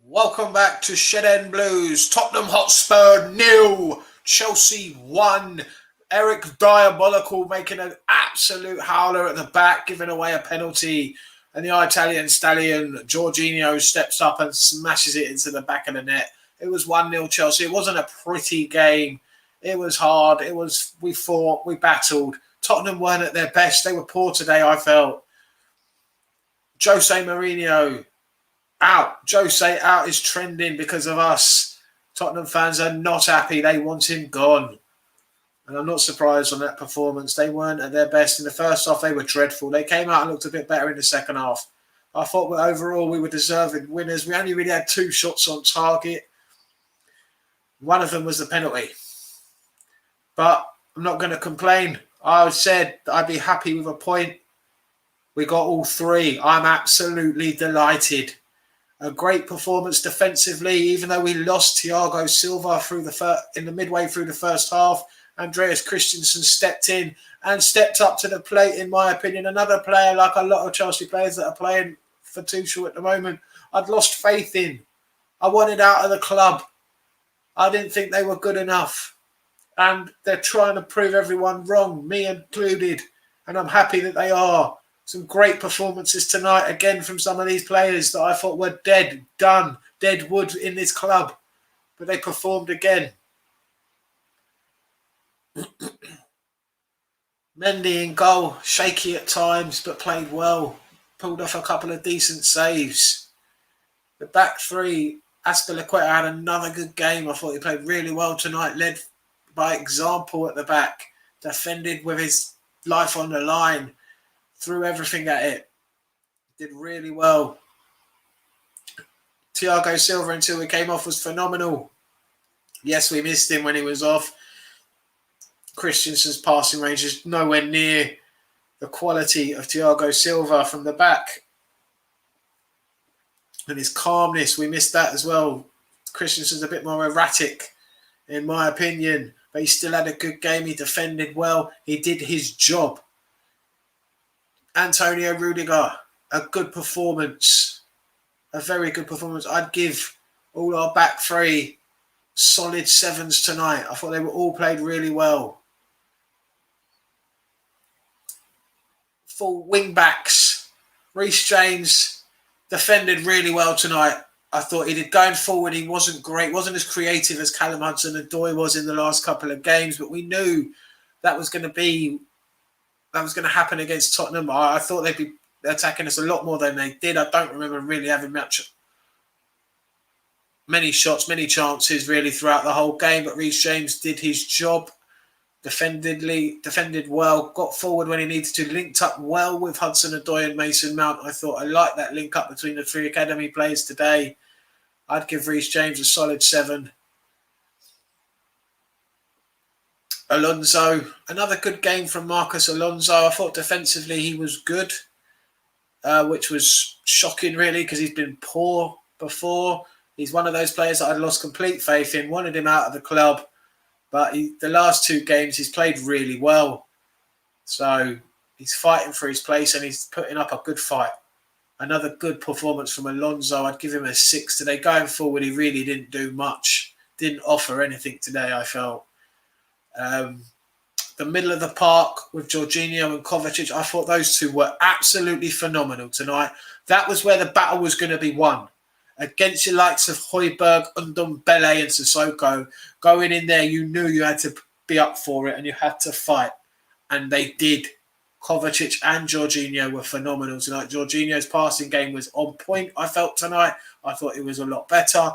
Welcome back to Shed End Blues. Tottenham Hotspur 0, Chelsea 1. Eric Diabolical making an absolute howler at the back, giving away a penalty. And the Italian stallion, Jorginho, steps up and smashes it into the back of the net. It was 1-0 Chelsea. It wasn't a pretty game. It was hard. We fought, we battled. Tottenham weren't at their best. They were poor today, I felt. Jose Mourinho out. Jose out is trending because of us. Tottenham fans are not happy. They want him gone. And I'm not surprised on that performance. They weren't at their best. In the first half, they were dreadful. They came out and looked a bit better in the second half. I thought overall we were deserving winners. We only really had 2 shots on target. One of them was the penalty. But I'm not going to complain. I said I'd be happy with a point. We got all 3. I'm absolutely delighted. A great performance defensively, even though we lost Thiago Silva in the midway through the first half. Andreas Christensen stepped in and stepped up to the plate, in my opinion. Another player, like a lot of Chelsea players that are playing for Tuchel at the moment, I'd lost faith in. I wanted out of the club. I didn't think they were good enough. And they're trying to prove everyone wrong, me included. And I'm happy that they are. Some great performances tonight, again, from some of these players that I thought were dead wood in this club. But they performed again. Mendy in goal, shaky at times, but played well. Pulled off a couple of decent saves. The back 3, Azpilicueta had another good game. I thought he played really well tonight, led by example at the back. Defended with his life on the line. Threw everything at it. Did really well. Thiago Silva, until he came off, was phenomenal. Yes, we missed him when he was off. Christensen's passing range is nowhere near the quality of Thiago Silva from the back. And his calmness, we missed that as well. Christensen's a bit more erratic, in my opinion. But he still had a good game. He defended well. He did his job. Antonio Rudiger, a good performance. A very good performance. I'd give all our back 3 solid 7s tonight. I thought they were all played really well. Full wing backs. Reece James defended really well tonight. I thought he did. Going forward, he wasn't great. Wasn't as creative as Callum Hudson-Odoi was in the last couple of games. But we knew that was going to happen against Tottenham. I thought they'd be attacking us a lot more than they did. I don't remember really having many shots, many chances really throughout the whole game. But Reece James did his job, defended well, got forward when he needed to, linked up well with Hudson-Odoi and Mason Mount. I thought I liked that link up between the 3 academy players today. I'd give Reece James a solid 7. Alonso, another good game from Marcus Alonso. I thought defensively he was good, which was shocking really because he's been poor before. He's one of those players that I'd lost complete faith in, wanted him out of the club. But the last 2 games he's played really well. So he's fighting for his place and he's putting up a good fight. Another good performance from Alonso. I'd give him a 6 today. Going forward, he really didn't do much. Didn't offer anything today, I felt. The middle of the park with Jorginho and Kovacic, I thought those 2 were absolutely phenomenal tonight. That was where the battle was going to be won. Against your likes of Højbjerg, Ndombele and Sissoko, going in there, you knew you had to be up for it and you had to fight. And they did. Kovacic and Jorginho were phenomenal tonight. Jorginho's passing game was on point, I felt, tonight. I thought it was a lot better.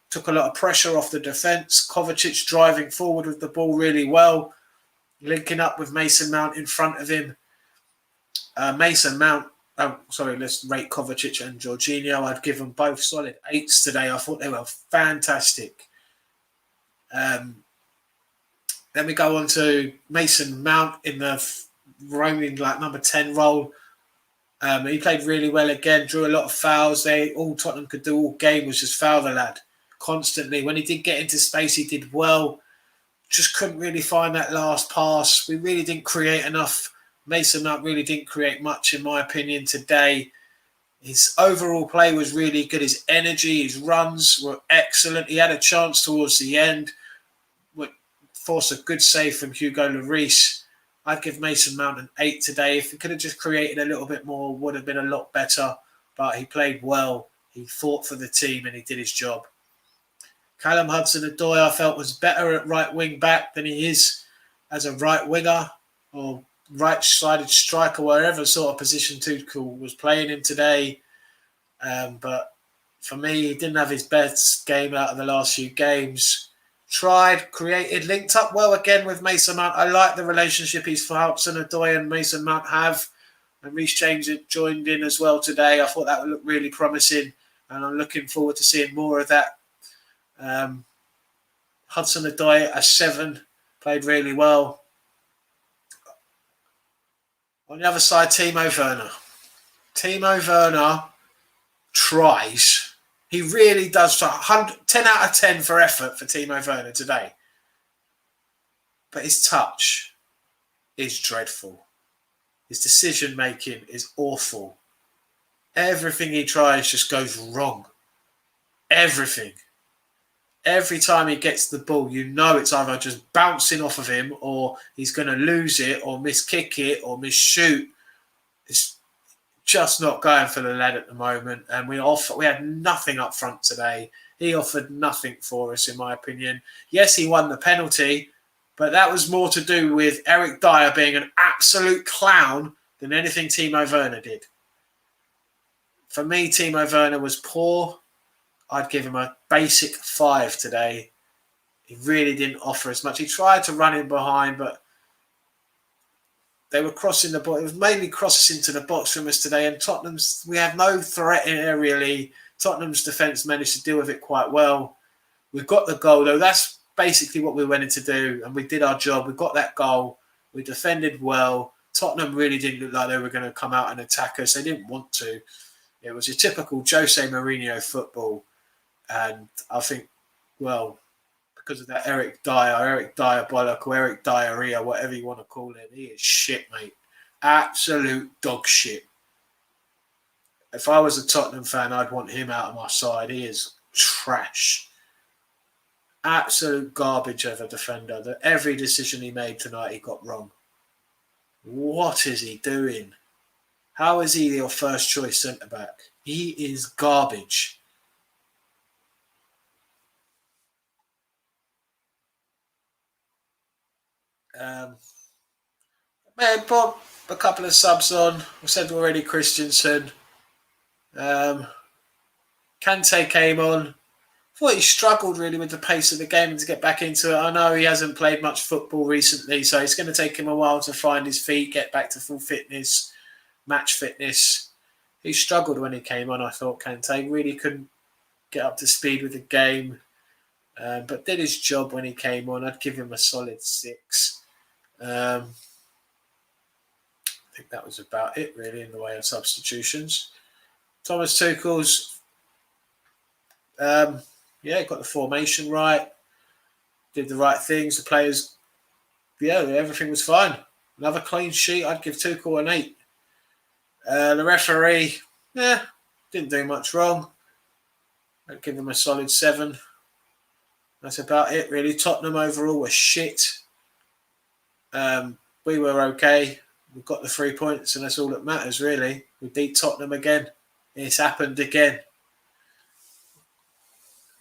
Took a lot of pressure off the defence. Kovacic driving forward with the ball really well. Linking up with Mason Mount in front of him. Let's rate Kovacic and Jorginho. I'd give them both solid 8s today. I thought they were fantastic. Then we go on to Mason Mount in the roaming number 10 role. He played really well again, drew a lot of fouls. All Tottenham could do all game was just foul the lad constantly. When he did get into space, he did well. Just couldn't really find that last pass. We really didn't create enough. Mason Mount really didn't create much, in my opinion, today. His overall play was really good. His energy, his runs were excellent. He had a chance towards the end, would force a good save from Hugo Lloris. I'd give Mason Mount an 8 today. If he could have just created a little bit more, would have been a lot better. But he played well. He fought for the team and he did his job. Callum Hudson-Odoi, I felt, was better at right wing back than he is as a right winger or right-sided striker, wherever sort of position Tuchel was playing him today. But for me, he didn't have his best game out of the last few games. Tried, created, linked up well again with Mason Mount. I like the relationship he's for Hudson-Odoi and Mason Mount have. And Reece James joined in as well today. I thought that would look really promising. And I'm looking forward to seeing more of that. Hudson-Odoi at 7, played really well. On the other side, Timo Werner. Timo Werner tries. He really does try. 10 out of 10 for effort for Timo Werner today. But his touch is dreadful. His decision-making is awful. Everything he tries just goes wrong. Everything. Every time he gets the ball, you know it's either just bouncing off of him or he's going to lose it or miss-kick it or miss-shoot. It's just not going for the lad at the moment. And we had nothing up front today. He offered nothing for us, in my opinion. Yes, he won the penalty, but that was more to do with Eric Dyer being an absolute clown than anything Timo Werner did. For me, Timo Werner was poor. I'd give him a basic 5 today. He really didn't offer as much. He tried to run in behind, but they were crossing the box. It was mainly crosses into the box from us today. And we had no threat in there really. Tottenham's defence managed to deal with it quite well. We got the goal though. That's basically what we went in to do, and we did our job. We got that goal. We defended well. Tottenham really didn't look like they were going to come out and attack us. They didn't want to. It was a typical Jose Mourinho football. And I think, well, because of that Eric Diabolical, Eric Diarrhea, whatever you want to call him, he is shit, mate. Absolute dog shit. If I was a Tottenham fan, I'd want him out of my side. He is trash. Absolute garbage of a defender. Every decision he made tonight, he got wrong. What is he doing? How is he your first choice centre-back? He is garbage. Put a couple of subs on. We said already Christensen. Kante came on. Thought he struggled really with the pace of the game and to get back into it. I know he hasn't played much football recently, so it's going to take him a while to find his feet, get back to full fitness, match fitness. He struggled when he came on, I thought, Kante. Really couldn't get up to speed with the game, but did his job when he came on. I'd give him a solid 6. I think that was about it, really, in the way of substitutions. Thomas Tuchel's, got the formation right, did the right things. The players, everything was fine. Another clean sheet, I'd give Tuchel an 8. The referee, didn't do much wrong. I'd give him a solid 7. That's about it, really. Tottenham overall were shit. We were okay. We got the 3 points, and that's all that matters, really. We beat Tottenham again. It's happened again.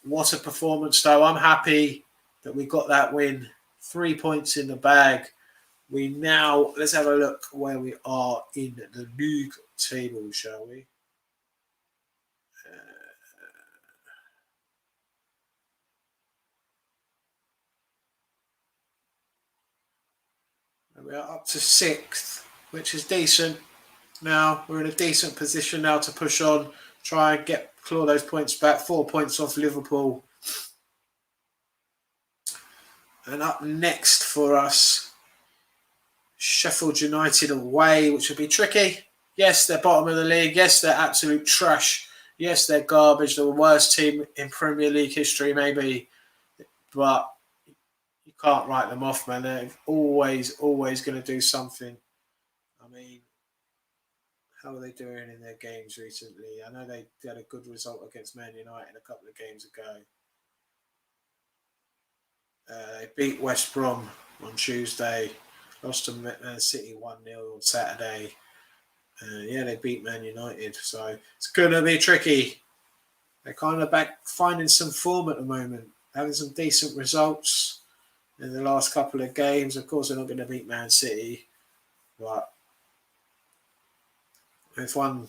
What a performance, though. I'm happy that we got that win. 3 points in the bag. Let's have a look where we are in the league table, shall we? We are up to 6th, which is decent. Now we're in a decent position now to push on, try and claw those points back. 4 points off Liverpool. And up next for us, Sheffield United away, which will be tricky. Yes, they're bottom of the league. Yes, they're absolute trash. Yes, they're garbage. They're the worst team in Premier League history, maybe. But you can't write them off, man. They're always going to do something. I mean, How are they doing in their games recently? I know they had a good result against Man United a couple of games ago. They beat West Brom on Tuesday, lost to Man City 1-0 on Saturday. Yeah, they beat Man United, so it's going to be tricky. They're kind of back finding some form at the moment, having some decent results in the last couple of games. Of course, they're not going to beat Man City, but they've won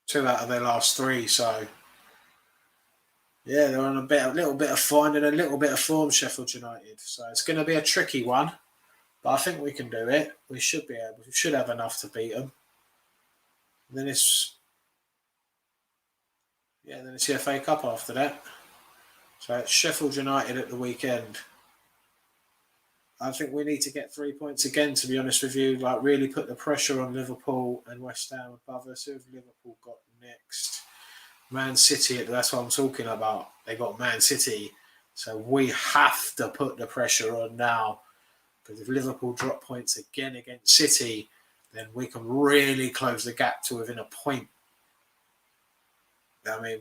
2 out of their last 3, so yeah, they're on a little bit of finding a little bit of form, Sheffield United. So it's going to be a tricky one, but I think we can do it. We should be able. We should have enough to beat them. And then it's the FA Cup after that. So it's Sheffield United at the weekend. I think we need to get 3 points again, to be honest with you. Like, really put the pressure on Liverpool and West Ham above us. Who have Liverpool got next? Man City, that's what I'm talking about. They got Man City. So we have to put the pressure on now. Because if Liverpool drop points again against City, then we can really close the gap to within a point. I mean,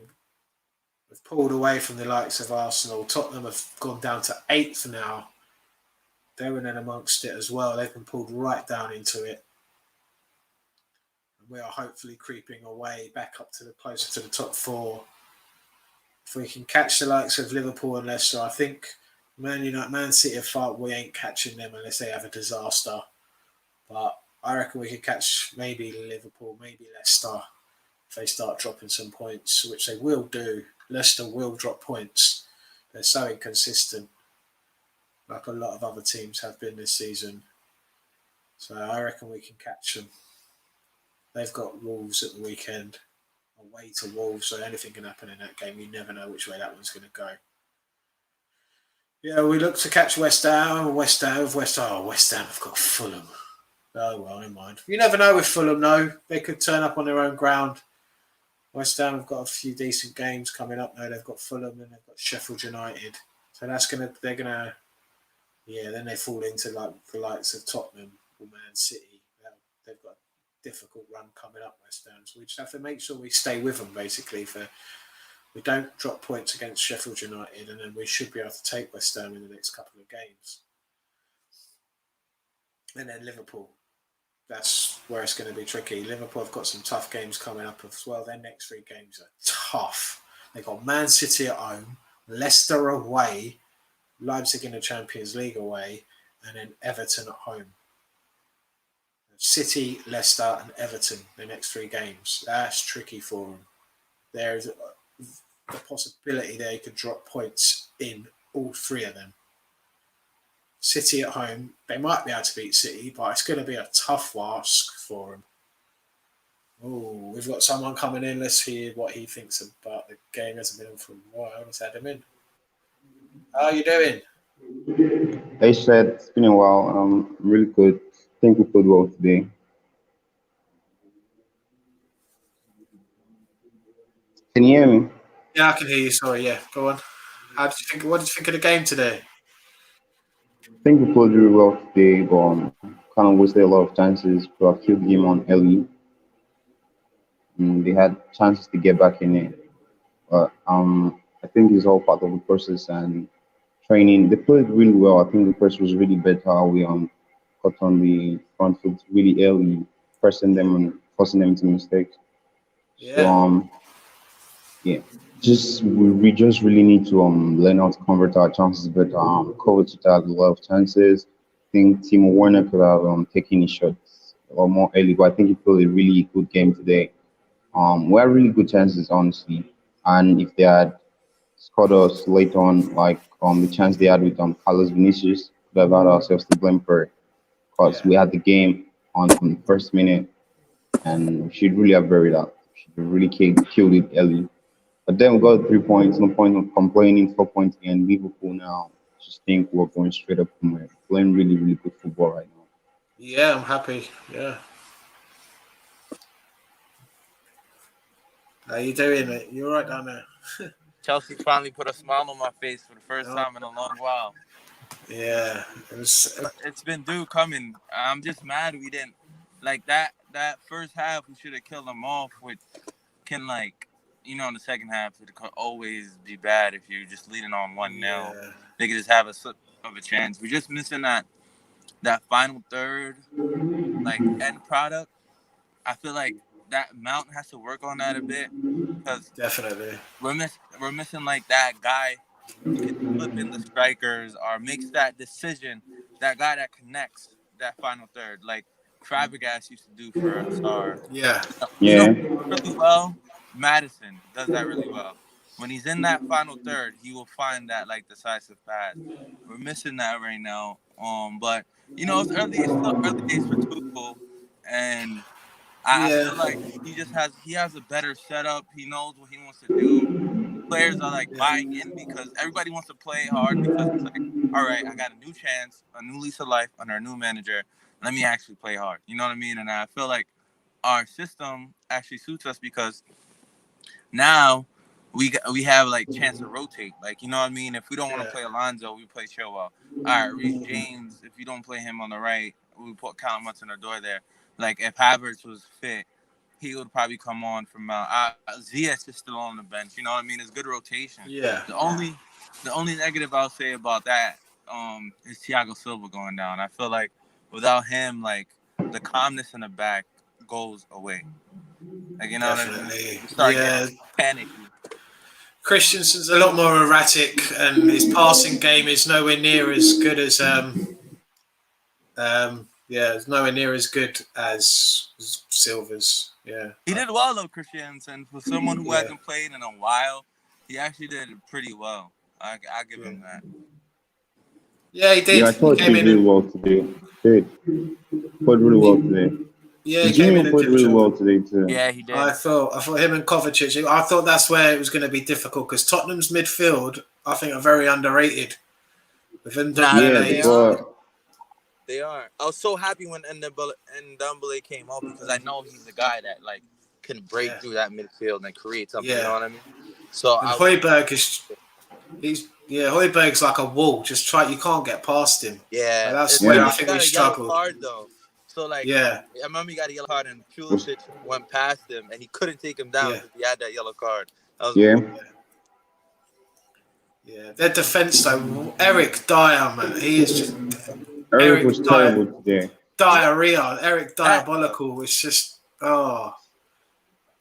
we've pulled away from the likes of Arsenal. Tottenham have gone down to 8th now. They're in and amongst it as well. They've been pulled right down into it. And we are hopefully creeping away back up to closer to the top 4. If we can catch the likes of Liverpool and Leicester, I think Man City have fought. We ain't catching them unless they have a disaster. But I reckon we could catch maybe Liverpool, maybe Leicester if they start dropping some points, which they will do. Leicester will drop points. They're so inconsistent, like a lot of other teams have been this season. So I reckon we can catch them. They've got Wolves at the weekend, away to Wolves, so anything can happen in that game. You never know which way that one's going to go. Yeah, we look to catch West Ham. West Ham have got Fulham. Oh, well, never mind. You never know with Fulham, though. They could turn up on their own ground. West Ham have got a few decent games coming up now. They've got Fulham and they've got Sheffield United. So then they fall into like the likes of Tottenham or Man City. They've got a difficult run coming up, West Ham. So we just have to make sure we stay with them, basically, we don't drop points against Sheffield United, and then we should be able to take West Ham in the next couple of games. And then Liverpool. That's where it's going to be tricky. Liverpool have got some tough games coming up as well. Their next 3 games are tough. They've got Man City at home, Leicester away, Leipzig in the Champions League away, and then Everton at home. City, Leicester, and Everton, the next 3 games. That's tricky for them. There's the possibility they could drop points in all 3 of them. City at home, they might be able to beat City, but it's going to be a tough ask for them. Oh, we've got someone coming in. Let's hear what he thinks about the game. Hasn't been on for a while. Let's add him in. How are you doing? Hey, Shed, it's been a while. Really good. Think we played well today. Can you hear me? Yeah, I can hear you. Sorry, yeah. Go on. How did you think? What did you think of the game today? I think we played really well today, but kind of wasted a lot of chances. But killed the game on early. They had chances to get back in it, but I think it's all part of the process and training. They played really well. I think the first was really better. We got on the front foot really early, pressing them and forcing them into mistakes. So Yeah, yeah, we just really need to learn how to convert our chances better. Coach had a lot of chances. I think Timo Werner could have taken his shots a lot more early, but I think he played a really good game today. We had really good chances, honestly, and if they had scored us late on, like the chance they had with Carlos Vinicius, could have had ourselves to blame for it because yeah, we had the game on from the first minute, and we should really have buried that. We should have really killed it early. But then we got 3 points. No point of complaining. 4 points in Liverpool now. Just think we're going straight up from it. Playing really, really good football right now. yeah. I'm happy. Yeah. How you doing, mate? You all right down there? Chelsea finally put a smile on my face for the first Oh, time in a long while. yeah. It was. It's been due coming. I'm just mad we didn't like that. that first half we should have killed them off, which can in the second half it could always be bad if you're just leading on 1-0. Yeah. They could just have a slip of a chance. We're just missing that final third, end product. I feel like that Mount has to work on that a bit because Definitely. we're missing that guy who can flip in the strikers or makes that decision. That guy that connects that final third, like Fabregas used to do for us. Or Yeah. Yeah. really well. Madison does that really well. When he's in that final third, he will find that decisive pass. We're missing that right now. But it's early. It's still early days for Tuchel, and I Yeah. feel like he has a better setup. He knows what he wants to do. Players are Yeah. buying in because everybody wants to play hard because it's all right, I got a new chance, a new lease of life under a new manager. Let me actually play hard. You know what I mean? And I feel like our system actually suits us because now we have chance to rotate. You know what I mean? If we don't want to play Alonso, we play Chilwell. All right, Reece James. If you don't play him on the right, we put Callum Hudson-Odoi there. If Havertz was fit, he would probably come on from Ziyech is still on the bench. You know what I mean? It's good rotation. Yeah. The only negative I'll say about that is Thiago Silva going down. I feel like without him, the calmness in the back goes away. You know what I mean? Definitely. You start Yeah. getting panicky. Christensen's a lot more erratic, and his passing game is nowhere near as good as it's nowhere near as good as Silva's. Yeah. He did well though, Christensen. For someone who hasn't played in a while, he actually did pretty well. I give him that. Yeah, he did. Yeah, I thought he did really well today. Played really well today. Yeah, he came in and played did really well. well today too. Yeah, he did. I thought him and Kovacic. I thought that's where it was going to be difficult because Tottenham's midfield, I think, are very underrated. Within They are. I was so happy when Ndombele came out because I know he's the guy that can break through that midfield and create something. You know what I mean? So Højbjerg Højbjerg's like a wall. You can't get past him. Yeah, that's where I think we struggled. Card, though. So I remember he got a yellow card and Pulisic went past him and he couldn't take him down because he had that yellow card. That was their defense though, Eric Dyer, man, he is just. Eric was terrible today. Diarrhea, Eric Diabolical. It's just I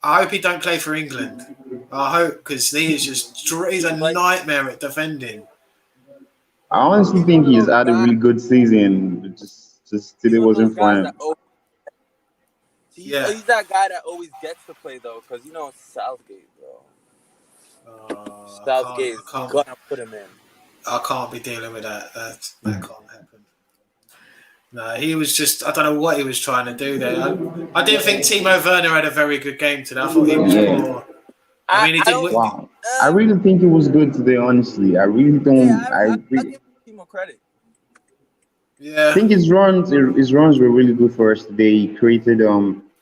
hope he don't play for England. I hope because he's a nightmare at defending. I honestly think he's had a really good season. Just today wasn't for him. He's that guy that always gets to play though, because Southgate, bro. Southgate is gonna put him in. I can't be dealing with that. That can't happen. No, he was just. I don't know what he was trying to do there. I didn't think Timo Werner had a very good game today. I thought he was more. I mean, he did. Wow. I really think it was good today. Honestly, I really don't. I give Timo credit. Yeah, I think his runs were really good for us today. He created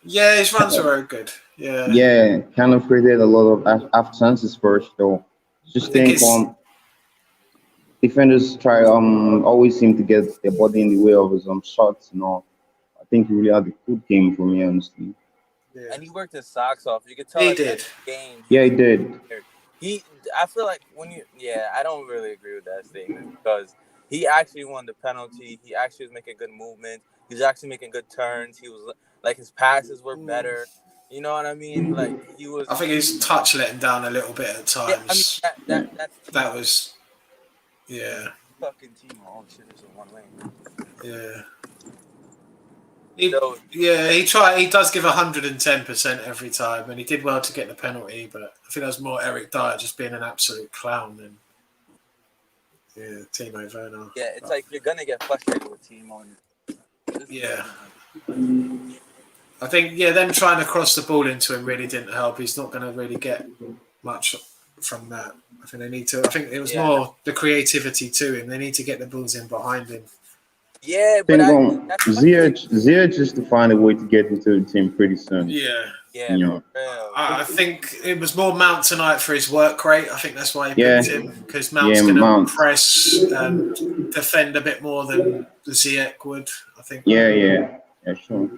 Yeah, his runs were very good. Yeah. Yeah, kind of created a lot of half chances for us though. Just think defenders always seem to get their body in the way of his shots. I think he really had a good game for me, honestly. Yeah. And he worked his socks off. You could tell he did. Game, he did. I feel like I don't really agree with that statement because he actually won the penalty. He actually was making good movement. He was actually making good turns. He was his passes were better. You know what I mean? He was. I think his touch let him down a little bit at times. Yeah, that was. Yeah. Fucking Timo. Oh shit! There's a one lane. Yeah. He tried. He does give 110% every time, and he did well to get the penalty. But I think that was more Eric Dyer just being an absolute clown than Timo Werner. Yeah, it's you're gonna get frustrated with Timo. I think them trying to cross the ball into him really didn't help. He's not going to really get much from that. I think they need to. I think it was more the creativity to him. They need to get the balls in behind him. Yeah, but Ziyech just to find a way to get into the team pretty soon. Yeah. I think it was more Mount tonight for his work rate. I think that's why he picked him because Mount's going to press and defend a bit more than Ziyech would. I think. Yeah, sure.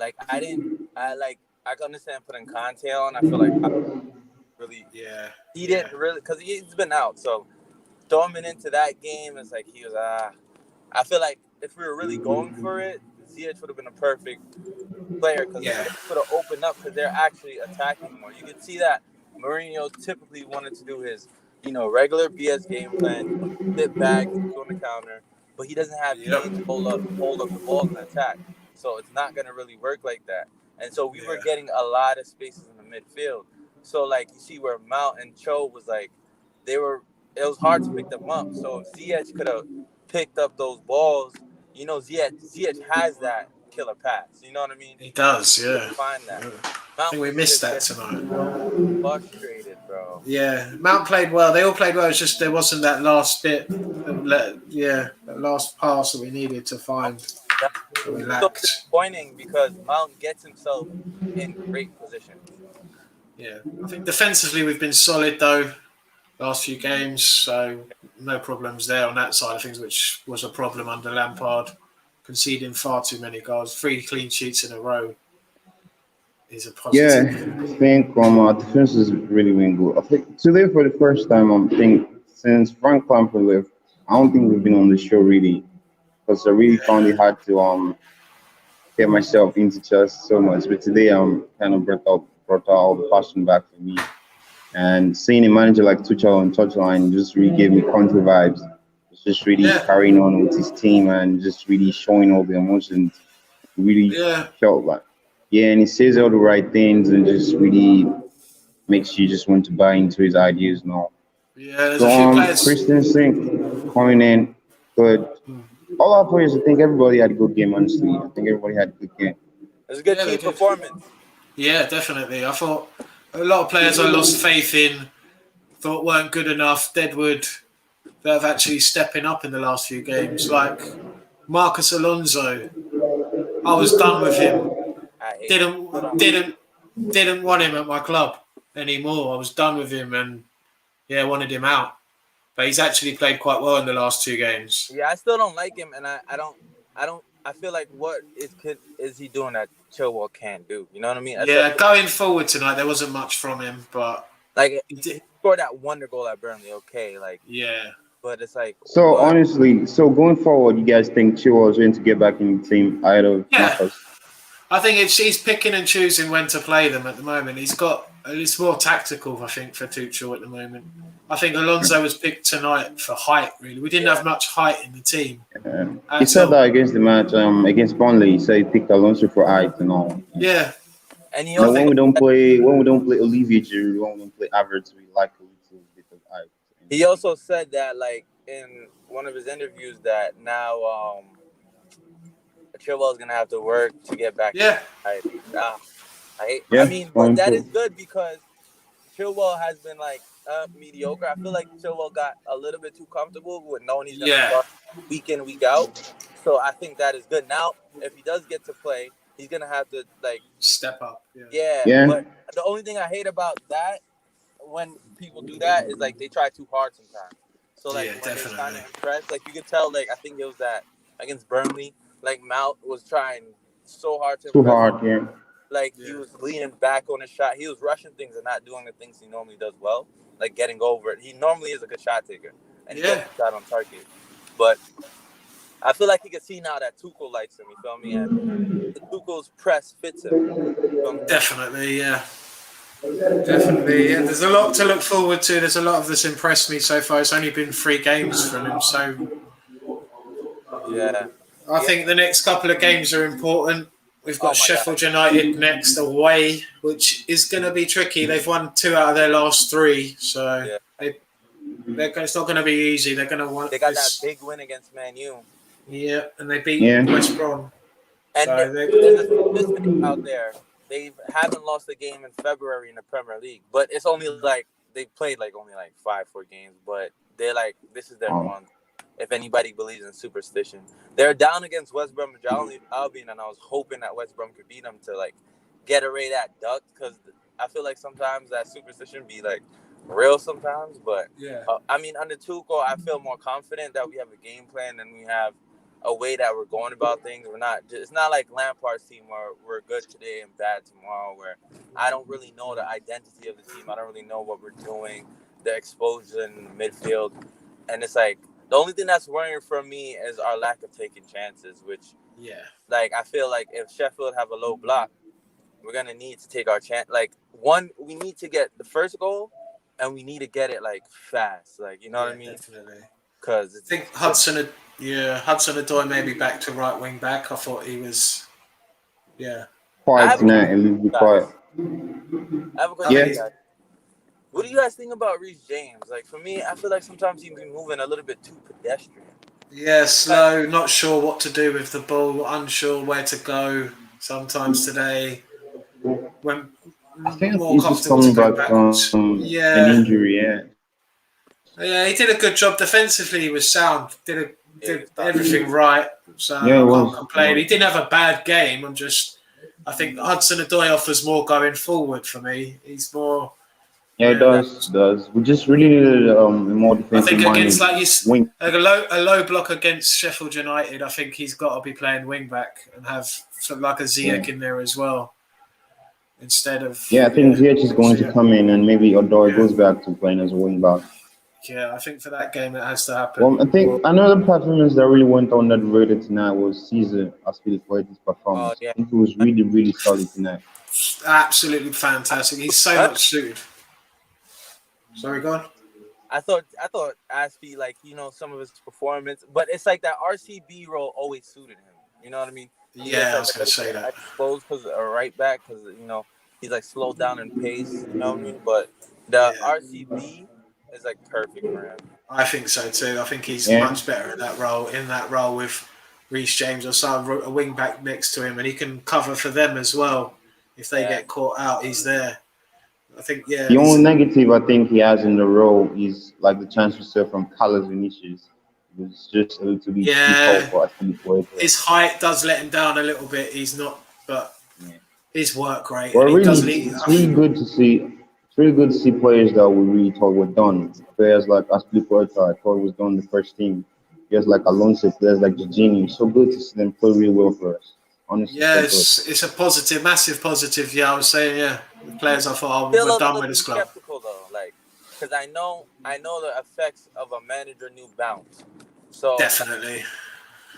Like I can understand putting Conte on. I feel like I really Yeah, he yeah, didn't really because he's been out. So throwing him into that game, it's like he was I feel like if we were really going for it, Ziyech would have been a perfect player because yeah, Ziyech would have opened up because they're actually attacking more. You could see that Mourinho typically wanted to do his, regular BS game plan. He wanted to sit back, sit on the counter, but he doesn't have yep, pace to hold up the ball and attack. So it's not gonna really work like that. And so we were yeah. getting a lot of spaces in the midfield. So like you see where Mount and Cho was like, they were. It was hard to pick them up. So if Ziyech could have picked up those balls, Ziyech has that killer pass. You know what I mean? He does, He could yeah. find that. Yeah. I Mount think we was missed just that getting tonight. so frustrated, bro. Yeah, Mount played well. They all played well. It's just there wasn't that last bit, that last pass that we needed to find That- that we It's so lacked. disappointing because Mount gets himself in great positions. Yeah, I think defensively we've been solid though last few games, so no problems there on that side of things, which was a problem under Lampard, conceding far too many goals. 3 clean sheets in a row is a Yeah, positive. I think our defense is really been good. I think today for the first time, think since Frank Lampard left, I don't think we've been on the show really because I really found it hard to get myself into chess so much. But today I'm kind of brought out all the passion back for me. And seeing a manager like Tuchel on touchline just really gave me country vibes. It's just really Yeah, carrying on with his team and just really showing all the emotions. Really yeah, felt like, yeah, and he says all the right things and just really makes you just want to buy into his ideas and all. yeah. There's So a few players. Christensen coming in, but all our players, I think everybody had a good game. Honestly, I think everybody had a good game. It was a good Yeah, they team did. performance. Yeah, definitely. I thought a lot of players I lost faith in, thought weren't good enough. Deadwood that have actually stepping up in the last few games, like Marcus Alonso. I was done with him. I hate him. Didn't Still don't. didn't didn't want him at my club anymore. I was done with him and yeah, wanted him out. But he's actually played quite well in the last 2 games. Yeah, I still don't like him, and I don't. I feel like what is he doing that Chilwell can't do? You know what I mean? Yeah, Especially going forward tonight, there wasn't much from him, but like he he did. scored that wonder goal at Burnley. Okay, like, Yeah, but it's like So what? honestly, so going forward, you guys think Chilwell is going to get back in the team ahead of yeah. Marcus? I think he's picking and choosing when to play them at the moment. It's more tactical, I think, for Tuchel at the moment. I think Alonso was picked tonight for height. Really, we didn't Yeah, have much height in the team He at said that all. against the match against Burnley. He said he picked Alonso for height and all. Yeah, and he You know, also when we don't play Olivier Giroud, when we don't play Havertz, we like a little bit of height. he also said that like in one of his interviews that now Chilwell's gonna have to work to get back in. yeah, I Yeah, mean, but going that is for good because Chilwell has been like mediocre. I feel like Chilwell got a little bit too comfortable with knowing he's gonna yeah. start week in, week out. So I think that is good. Now, if he does get to play, he's gonna have to like, Step up. Yeah, yeah. yeah, But the only thing I hate about that when people do that is like they try too hard sometimes. So like yeah, when they're trying definitely. to impress, like you could tell, like I think it was that against Burnley, like Mount was trying so hard to too impress. hard. Yeah, Like he Yeah, was leaning back on his shot. He was rushing things and not doing the things he normally does well, like getting over it. He normally is a good shot taker and he gets yeah, the shot on target. But I feel like he can see now that Tuchel likes him. You feel me? And the Tuchel's press fits him. You feel me? definitely. Yeah, definitely. Yeah, there's a lot to look forward to. There's a lot of this impressed me so far. It's only been 3 games from him, so Yeah. I Yeah. think the next couple of games are important. We've Oh got my God. Sheffield United next away, which is going to be tricky. They've won 2 out of their last 3, so Yeah. it's not going to be easy. They're going to want They got that this. big win against Man U. Yeah, and they beat yeah, West Brom. And So there's a statistic out there. They haven't lost a game in February in the Premier League, but it's only like they played like only like 5 4 games. But they're like this is their um, month. If anybody believes in superstition, they're down against West Bromwich Albion, and I was hoping that West Brom could beat them to like get away that duck because I feel like sometimes that superstition be like real sometimes. But yeah, I mean, under Tuchel, I feel more confident that we have a game plan than we have a way that we're going about things. We're not. It's not like Lampard's team where we're good today and bad tomorrow. Where I don't really know the identity of the team. I don't really know what we're doing. The exposure in the midfield, and it's like the only thing that's worrying for me is our lack of taking chances. Which, like, I feel like if Sheffield have a low block, we're gonna need to take our chance. Like, we need to get the first goal, and we need to get it like fast. Like, you know what I mean? Definitely. Because I think Hudson-Odoi maybe back to right wing back. I thought he was, I Quiet have a tonight, question and for we'll be you quiet. guys. I have a I question for you Yeah. guys. What do you guys think about Reece James? Like, for me, I feel like sometimes he's been moving a little bit too pedestrian. slow, not sure what to do with the ball, unsure where to go. Sometimes today, when I think more he's just comfortable to coming go back backwards. from an Yeah, injury. Yeah. yeah, he did a good job defensively. He was sound. Yeah, he Did was top. everything right. So Yeah, it I can't was. It complain. He was. didn't have a bad game. I think Hudson-Odoi offers more going forward for me. He's more. Yeah, it Yeah, does. It does. We just really needed a more I defensive think against minded wing. a low block against Sheffield United, I think he's got to be playing wing back and have like a Yeah. Ziyech in there as well instead of Yeah, I think Ziyech is going to Ziyech. come in, and maybe Odoi Yeah, goes back to playing as a wing back. yeah. I think for that game it has to happen. Well, I think another performance that really went underrated tonight was Caesar Aspilicueta's Oh, performance. yeah. I think he was really, really solid tonight. Absolutely I, fantastic. He's so I, much suited. Sorry, go on. I thought Aspie, like, some of his performance, but it's like that RCB role always suited him. You know what I mean? He gets Yeah, I like was a going to little say bit that. exposed because a right back, because he's like slowed down in pace. You know what I mean? But the Yeah, RCB is like perfect for him. I think so too. I think he's Yeah. much better at that role. In that role with Reece James or some a wing back next to him, and he can cover for them as well. If they Yeah, get caught out, he's there. I think The he's only negative I think he has in the role is like the transfer from Carlos Vinicius. It was just a little bit too tall yeah. for Aspilicueta. His height does let him down a little bit. He's not, but Yeah. his work rate Well, and he really, does it's, lead. it's really good to see. It's really good to see players that we really thought were done. Players like Aspilicueta, I thought was done the first team. Players like Alonso, players like Jorginho. So good to see them play really well for us. Honestly, Yeah, so good. it's a positive, massive positive. Yeah, I was saying, yeah, the players I thought, oh, still we're a done little with this bit club. skeptical though, like, because I know the effects of a manager new bounce. So Definitely.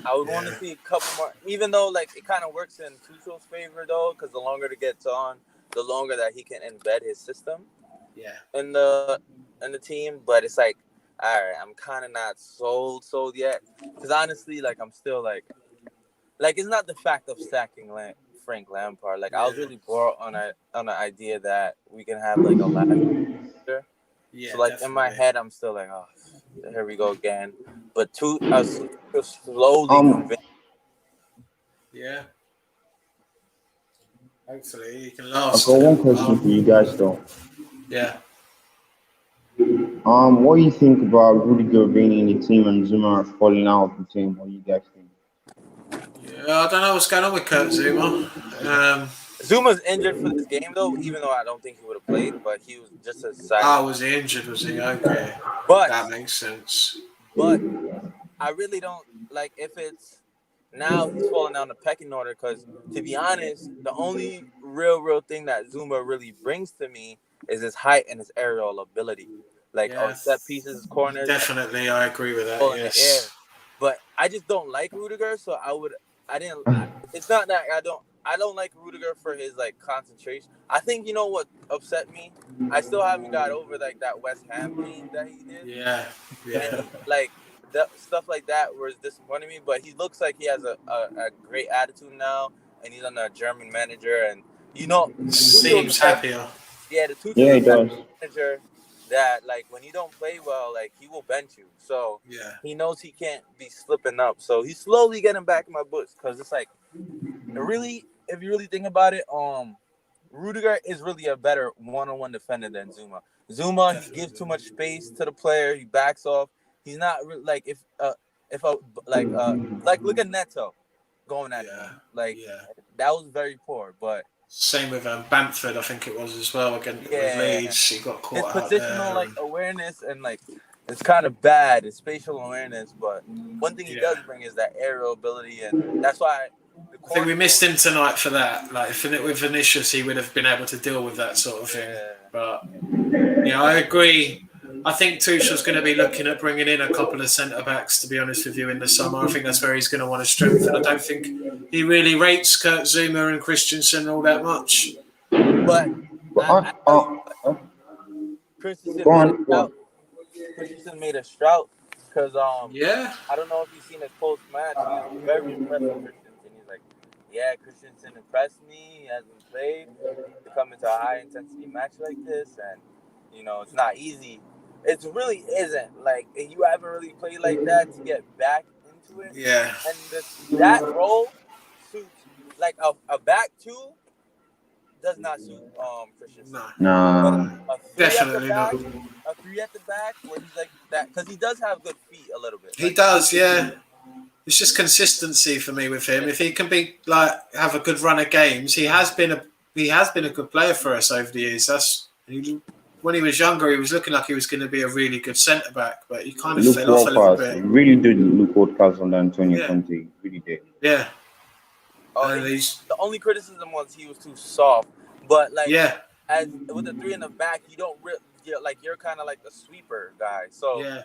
I would want to Yeah, see a couple more, even though like it kind of works in Tuchel's favor though, because the longer it gets on, the longer that he can embed his system yeah, in the team. But it's like, all right, I'm kind of not sold yet, because honestly, like I'm still like it's not the fact of sacking Frank Lampard. Like I was yeah, really brought on the idea that we can have like a last year. So yeah, like in my definitely. head, I'm still like, oh, here we go again. But I was slowly Um, convinced. Yeah, hopefully he can I've last got a one little question for while. you guys though. Yeah. What do you think about Rudiger being in the team and Zuma falling out of the team? What do you guys think? Yeah, I don't know what's going on with Kurt Zuma. Um, Zuma's injured for this game though, even though I don't think he would have played, but he was just a side. was he injured? Was he? Okay. But That makes sense. but I really don't like if it's now he's falling down the pecking order, because to be honest, the only real thing that Zuma really brings to me is his height and his aerial ability, like on Yeah, set pieces, corners, and definitely. I agree with that. ball in the air. Yes. But I just don't like Rudiger, so I didn't. It's not that I don't like Rudiger for his like concentration. I think you know what upset me. I still haven't got over like that West Ham game that he did, Yeah. and Yeah. he like that stuff like that was disappointing me. But he looks like he has a great attitude now, and he's on a German manager, and Tuchel's the Seems type. happier. Yeah, the Tuchel's Yeah, the he type does. of manager that like when you don't play well, like he will bench you. So Yeah. he knows he can't be slipping up. So he's slowly getting back in my books, because it's like really, if you really think about it, Rudiger is really a better one-on-one defender than Zuma. Zuma, he gives too Definitely. much space to the player. He backs off. He's not like if a like look at Neto going at Yeah. him. Like Yeah. that was very poor. But Same with Bamford, I think it was as well. Again with yeah, Leeds, he got his caught out positional there. like awareness and like it's kind of bad. It's spatial awareness, but one thing he Yeah. does bring is that aerial ability, and that's why the I think we missed cornerstone- him tonight for that. Like, if with Vinicius, he would have been able to deal with that sort of thing. Yeah. But yeah, I agree. I think Tuchel's going to be looking at bringing in a couple of centre backs. To be honest with you, in the summer, I think that's where he's going to want to strengthen. I don't think he really rates Kurt Zuma and Christensen all that much. But But Christensen go made a on. shout. Christensen made a shout because Yeah, I don't know if you've seen his post match. He was very impressed with Christensen. He's like, yeah, Christensen impressed me. He hasn't played to come into a high intensity match like this, and it's not easy. It really isn't. Like you haven't really played like that to get back into it, yeah, and that role suits like a back two does not suit Christensen. no, But Nah. a three at the definitely back, not. where he's like that, because he does have good feet a little bit. He does, yeah. It's just consistency for me with him. If he can be have a good run of games, he has been a good player for us over the years. When he was younger, he was looking like he was going to be a really good centre back, but he kind of Look fell off a little world class. bit. Really did look world class under Antonio Yeah. Conte. Really did. Yeah, And he's the only criticism was he was too soft. But yeah, as with the three in the back, you don't you're kind of like the sweeper guy. So yeah.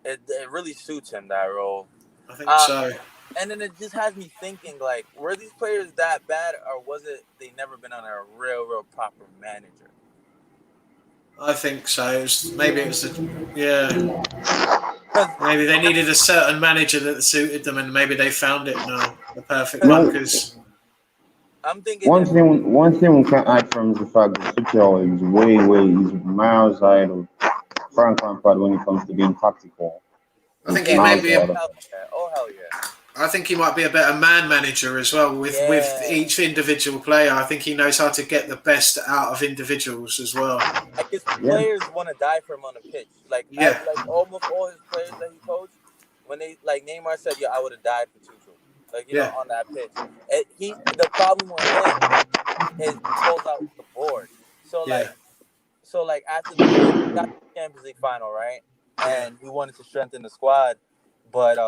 it really suits him, that role. I think so. And then it just has me thinking, like, were these players that bad, or was it they never been under a real proper manager? I think so. Maybe they needed a certain manager that suited them, and maybe they found it now, the perfect one. Because I'm thinking One thing we can add from is the fact that Tuchel is he's miles ahead of Frank Lampard when it comes to being tactical. I think He's he may miles be ahead a of- oh hell yeah. I think he might be a better man manager as well with each individual player. I think he knows how to get the best out of individuals as well. Like his players want to die for him on the pitch. Like almost all his players that he coached, when they Neymar said, "Yeah, I would have died for Tuchel." On that pitch. The problem with him is he pulls out the board. So after the game, he got the Champions League final, right? And he wanted to strengthen the squad. But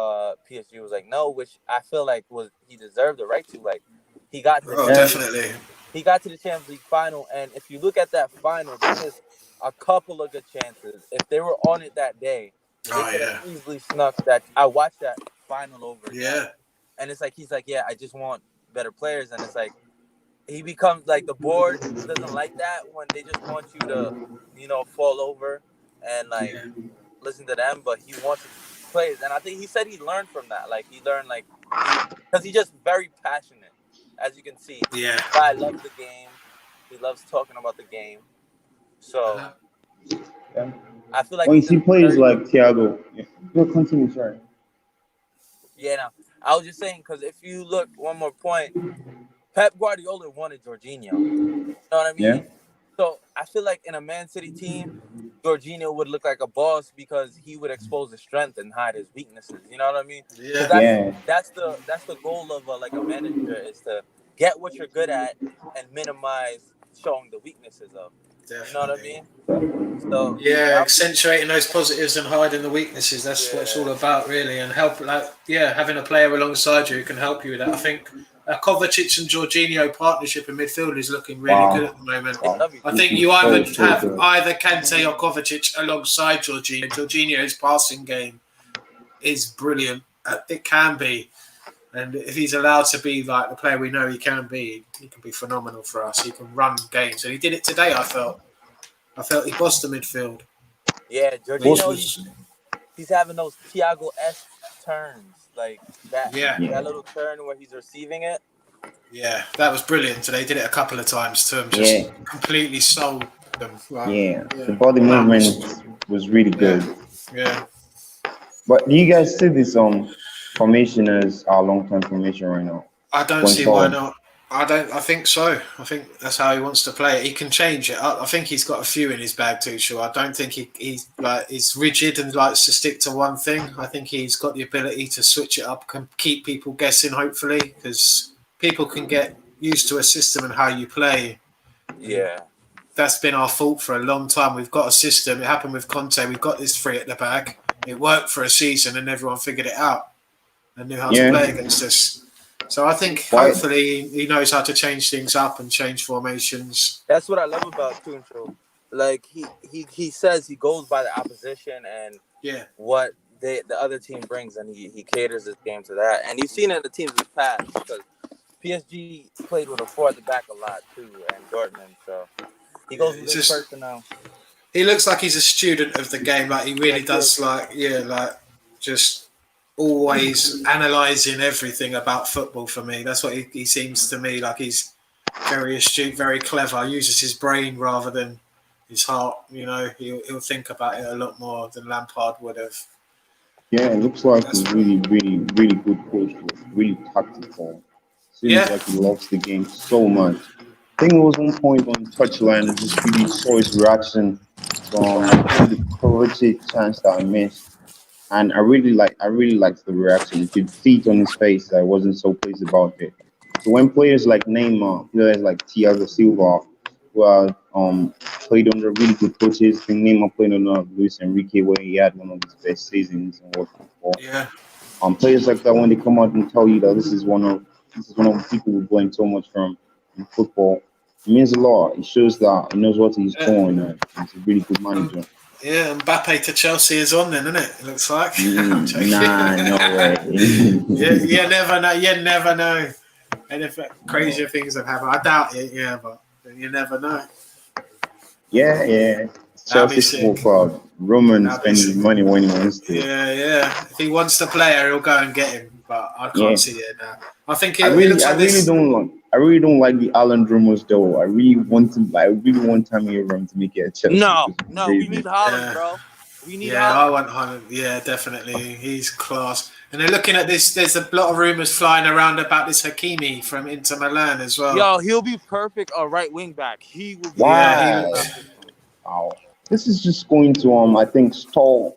PSG was like, no, which I feel like he deserved the right to. Like, he got to Definitely. He got to the Champions League final, and if you look at that final, there was a couple of good chances. If they were on it that day, they could have easily snuck that. I watched that final over again. Yeah. And it's like he's like, yeah, I just want better players, and it's like he becomes like the board doesn't like that when they just want you to fall over and listen to them, but he wants players, and I think he said he learned from that. Like he learned because he's just very passionate, as you can see. Yeah. The guy loves the game. He loves talking about the game. So I feel like when you see players like Thiago, we'll continue. Sorry. Yeah, no. I was just saying, because if you look, one more point, Pep Guardiola wanted Jorginho. You know what I mean? Yeah. So I feel like in a Man City team, Jorginho would look like a boss because he would expose his strength and hide his weaknesses. You know what I mean? Yeah. That's the goal of a manager, is to get what you're good at and minimize showing the weaknesses of. Definitely. You know what I mean? So accentuating those positives and hiding the weaknesses. That's what it's all about, really. And having a player alongside you who can help you with that. I think Kovacic and Jorginho partnership in midfield is looking really good at the moment. I think you either have Kante or Kovacic alongside Jorginho. Jorginho's passing game is brilliant. It can be. And if he's allowed to be like the player we know he can be phenomenal for us. He can run games. And he did it today, I felt he bossed the midfield. Yeah, Jorginho, he's having those Thiago-esque turns. Like that little turn where he's receiving it. Yeah, that was brilliant today. He did it a couple of times to him. Just completely sold them. The body movement was really good. Yeah. But do you guys see this formation as our long-term formation right now? I don't see why not. I think so. I think that's how he wants to play it. He can change it. I think he's got a few in his bag too. Sure. I don't think he's rigid and likes to stick to one thing. I think he's got the ability to switch it up, can keep people guessing. Hopefully, because people can get used to a system and how you play. Yeah. that's been our fault for a long time. We've got a system. It happened with Conte. We've got this three at the back. It worked for a season, and everyone figured it out and knew how to Yeah. play against us. So I think Why? hopefully he knows how to change things up and change formations. That's what I love about Tuchel. Like he says he goes by the opposition and Yeah, what the other team brings, and he caters his game to that. And you've seen it in the teams in the past because PSG played with a four at the back a lot too, and Dortmund. So he goes with his personnel. He looks like he's a student of the game. Like he really does. Like just always analysing everything about football. For me, that's what he seems to me like. He's very astute, very clever. Uses his brain rather than his heart. You know, he'll think about it a lot more than Lampard would have. Yeah, it looks like he's really, really, really good coach. Really tactical. Seems like he loves the game so much. I think it was one point on the touchline. I just really saw his reaction from the coveted chance that I missed, and I really liked the reaction. You could see it on his face that I wasn't so pleased about it. So when players like Neymar, players like Thiago Silva, who are played under really good coaches, I think Neymar played under Luis Enrique where he had one of his best seasons in world football. Yeah, Players like that when they come out and tell you that this is one of the people we've learned so much from in football, it means a lot. It shows that he knows what he's doing. He's a really good manager. Yeah, Mbappe to Chelsea is on then, isn't it? It looks like. Nah, no way. you never know. You never know. And if crazier things have happened, I doubt it. Yeah, but you never know. Yeah. Chelsea football club. Roman spending money when he wants to. Yeah. If he wants the player, he'll go and get him. But I can't see it now. I think I really don't like the Alan rumors though. I really want Tammy Abraham to make it a Chelsea. No, we need Haaland, bro. We need Haaland. I want Haaland. Yeah, definitely. He's class. And they're looking at this. There's a lot of rumors flying around about this Hakimi from Inter Milan as well. Yo, he'll be perfect a right wing back. He will be. Wow. This is just going to I think stall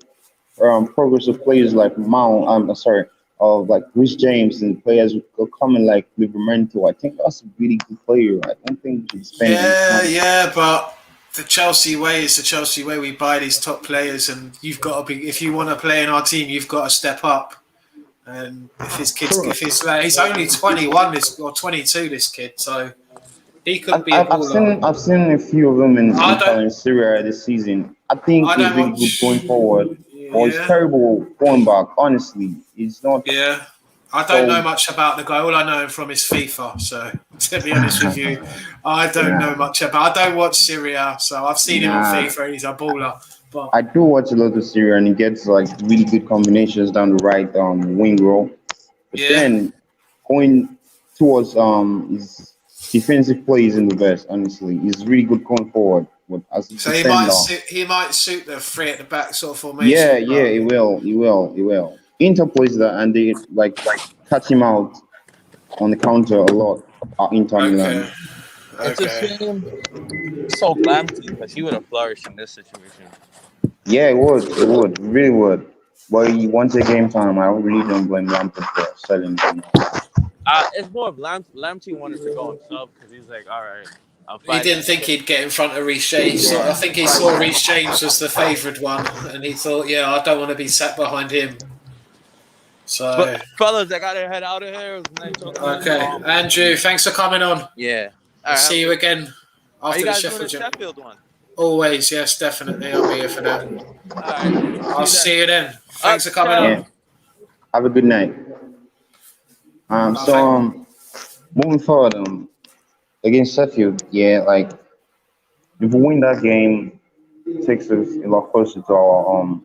progress of players like like Rhys James and players who are coming like Livramento. I think that's a really good player. I don't think we should spend. Yeah, but the Chelsea way is the Chelsea way. We buy these top players, and you've got to be. If you want to play in our team, you've got to step up. And if he's only 21 or 22, this kid, so he could be. I've seen a few of them in Syria this season. I think he's really good going forward. Or he's terrible going back. Honestly, he's not. Yeah, I don't know much about the guy. All I know him from is FIFA. So to be honest with you, I don't know much about. I don't watch Syria, so I've seen him on FIFA, and he's a baller. But I do watch a lot of Syria, and he gets like really good combinations down the right wing row. But then going towards his defensive play isn't the best. Honestly, he's really good going forward. So he might suit the three at the back sort of formation. Yeah, he will. Inter plays that, and they like catch him out on the counter a lot. Inter Milan. It's a shame. So Lamptey, because he would have flourished in this situation. Yeah, it would, really would. But once a game time, I really don't blame Lamptey for selling him. It's more of Lamptey wanted to go himself because he's like, all right. He didn't think he'd get in front of Rhys James. I think he saw Rhys James was the favoured one, and he thought, I don't want to be sat behind him. So, but fellas, I gotta head out of here. Okay, Andrew, thanks for coming on. Yeah, I'll see you again after the Sheffield one. Always, yes, definitely. I'll be here for that. All right, I'll see you then. Thanks for coming on. Have a good night. Moving forward, against Sheffield, like if we win that game, it takes us a lot closer to our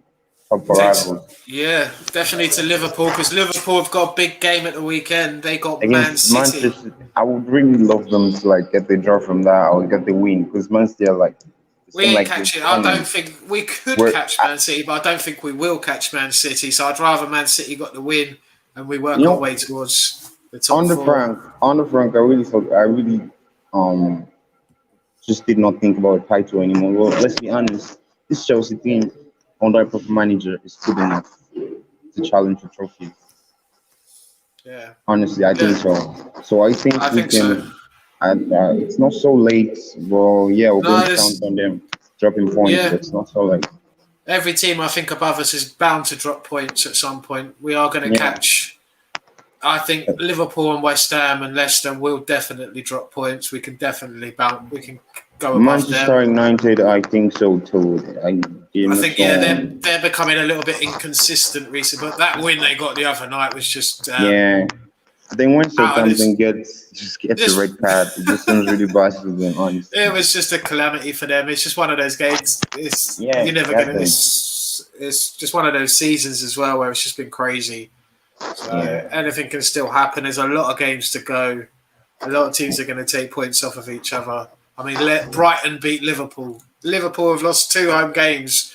top rivals. Yeah, definitely to Liverpool, because Liverpool have got a big game at the weekend. They got Man City. I would really love them to get the draw from that or get the win, because Man City are we ain't catching. I don't think we could catch Man City, but I don't think we will catch Man City. So I'd rather Man City got the win and we work our way towards the top four. On the Frank, I really just did not think about a title anymore. Well, let's be honest, this Chelsea team under a proper manager is good enough to challenge the trophy. Yeah. Honestly, I think so. So I think we can. It's not so late. Well, yeah, we're going No, to count there's on them dropping points, but yeah. it's not so late. Every team I think above us is bound to drop points at some point. We are going to Yeah. catch. I think Liverpool and West Ham and Leicester will definitely drop points. We can definitely bounce. We can go above Manchester them. United, I think so too. I I game think yeah, some. they're becoming a little bit inconsistent recently. But that win they got the other night was just Yeah. Then when out of Southampton this. gets a Just red card, it just seems really bad to them, honestly. it was just a calamity for them. It's just one of those games. It's Yeah, you're never gonna. exactly. It's just one of those seasons as well where it's just been crazy. So Yeah. anything can still happen. There's a lot of games to go. A lot of teams are going to take points off of each other. I mean, let Brighton beat Liverpool. Liverpool have lost 2 home games.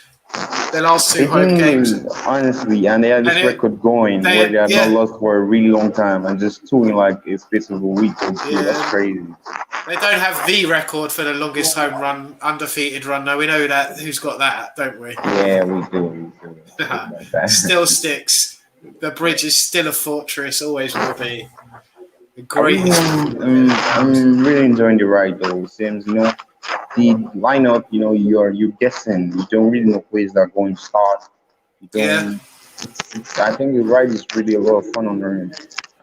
Their last 2 They home games, didn't, honestly, and they had and this record going where they had not yeah, lost for a really long time and just two in like a space of a week or two. That's yeah. crazy. They don't have the record for the longest home run, undefeated run. No, we know that. Who's got that, don't we? Yeah, we do. We do. Like that. Still sticks. The bridge is still a fortress. Always will be. The I really, greatest I'm really enjoying the ride though. Seems the lineup. You're guessing. You don't really know players that are going to start. You yeah. don't. I think the ride is really a lot of fun on there.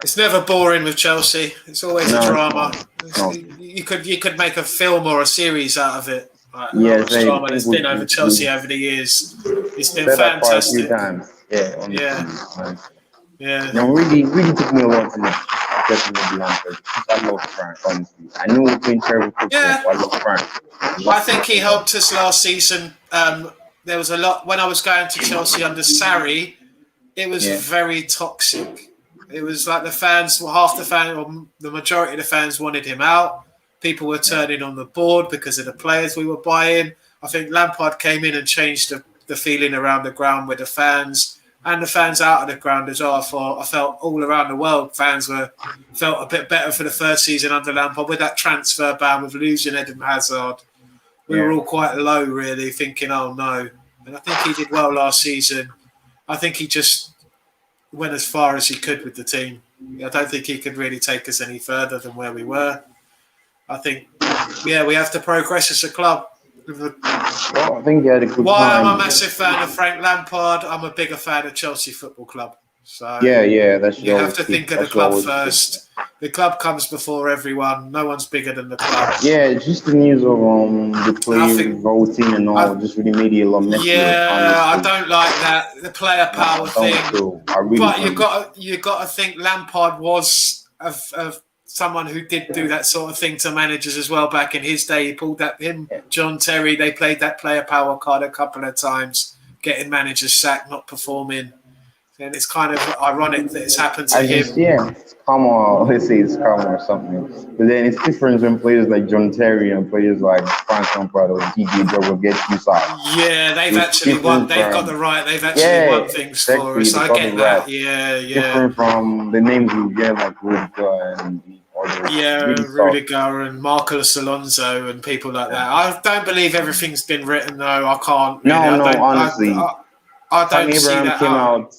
It's never boring with Chelsea. It's always a No, it's drama. not. It's not. You could make a film or a series out of it. Like how Yes, much I drama think there's been over Chelsea over the years. It's been said that quite a few fantastic. times. Yeah, honestly. Yeah, yeah. No, really, really took me a lot to get to know the answer because I love Frank, honestly. I know we're playing terrible football, Yeah. but I love Frank. I think he helped us last season. There was a lot when I was going to Chelsea under Sarri. It was very toxic. It was like the fans, or the majority of the fans wanted him out. People were turning on the board because of the players we were buying. I think Lampard came in and changed the feeling around the ground with the fans and the fans out of the ground as well. I felt all around the world fans felt a bit better for the first season under Lampard with that transfer ban, with losing Eden Hazard. We were all quite low, really, thinking, oh no. And I think he did well last season. I think he just went as far as he could with the team. I don't think he could really take us any further than where we were. I think, we have to progress as a club. Well, I think he had a good While I'm time. a massive fan of Frank Lampard, I'm a bigger fan of Chelsea Football Club. So Yeah, that's you have to think of the club first. The club comes before everyone. No one's bigger than the club. Yeah, just the news of the player voting and all just really made it a lot messier. Yeah, I honestly. don't like that, the player power thing. I really But don't. you got to think Lampard was of someone who did do that sort of thing to managers as well back in his day. He pulled that John Terry. They played that player power card a couple of times, getting managers sacked, not performing. And it's kind of ironic that it's happened to him. It's karma. Let's say it's karma or something. But then it's different when players like John Terry and players like Frank Lampard or DJ Drogba get you side. Yeah, they've actually won. They've got the right. They've actually won things for us. I get that. Right. Yeah. Different from the names we get like Rudiger and the others. Yeah, Really Rudiger and Marcos Alonso and people like that. I don't believe everything's been written though. I can't. Really. Honestly. I don't see that out.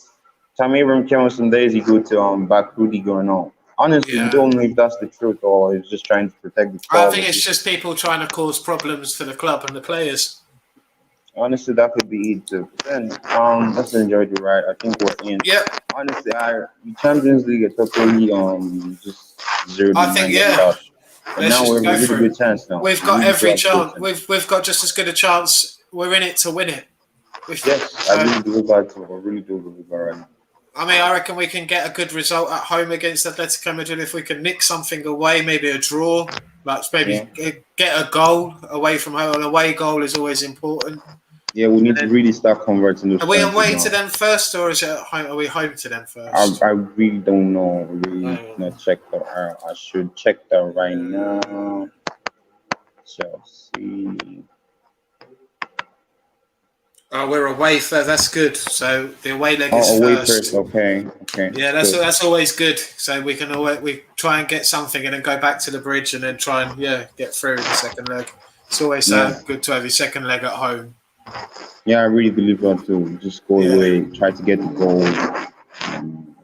Tom Abraham came out some days ago to back Rudiger and all. Honestly, we don't know if that's the truth or he's just trying to protect the club. I think it's just people trying to cause problems for the club and the players. Honestly, that could be it too. Then, let's enjoy the ride. I think we're in. Yep. Honestly, the Champions League is totally just zero. I think And now we have a really good chance now. We've got every chance. We've got just as good a chance. We're in it to win it. I really do that too. I really do believe that right now. I mean, I reckon we can get a good result at home against Atletico Madrid if we can nick something away, maybe a draw. Like maybe get a goal away from home. An away goal is always important. Yeah, we need to really start converting those. Are we away to them first, or is it at home? Are we home to them first? I really don't know. Really not checked that out. I should check that right now. Chelsea. Oh, we're away first. That's good. So the away leg is away first. Okay. Yeah, that's always good. So we can we try and get something and then go back to the bridge and then try and get through in the second leg. It's always good to have your second leg at home. Yeah, I really believe that too. Just go away, try to get the goal.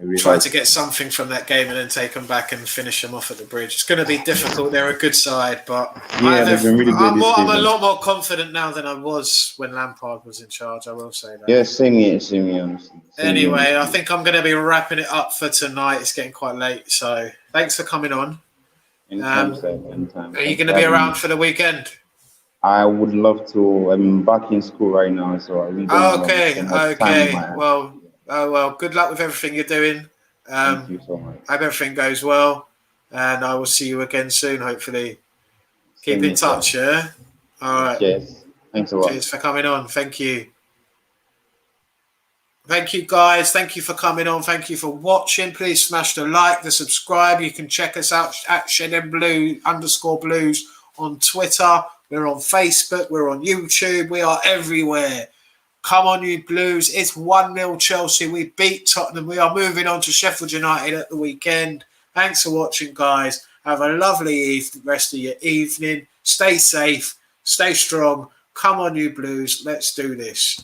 really try like to get something from that game and then take them back and finish them off at the bridge. It's going to be difficult. They're a good side, but yeah, they've been really good this I'm a season. lot more confident now than I was when Lampard was in charge. I will say that. Yeah, same here, same here. Honestly. Same here, Anyway, I honestly. think I'm going to be wrapping it up for tonight. It's getting quite late, so thanks for coming on. Anytime, sir. Anytime. Are you Thanks going for to be having around me. for the weekend? I would love to. I'm back in school right now, so I really don't have so Okay, much time on okay. my hands. Well, good luck with everything you're doing. Thank I you so much. hope everything goes well, and I will see you again soon, hopefully. Keep Same in here, sir. touch, yeah? All right. Cheers. Thanks a lot. Cheers for coming on. Thank you. Thank you, guys. Thank you for coming on. Thank you for watching. Please smash the like, the subscribe. You can check us out at @ShedEndBlue_Blues on Twitter. We're on Facebook. We're on YouTube. We are everywhere. Come on, you Blues. It's 1-0 Chelsea. We beat Tottenham. We are moving on to Sheffield United at the weekend. Thanks for watching, guys. Have a lovely rest of your evening. Stay safe. Stay strong. Come on, you Blues. Let's do this.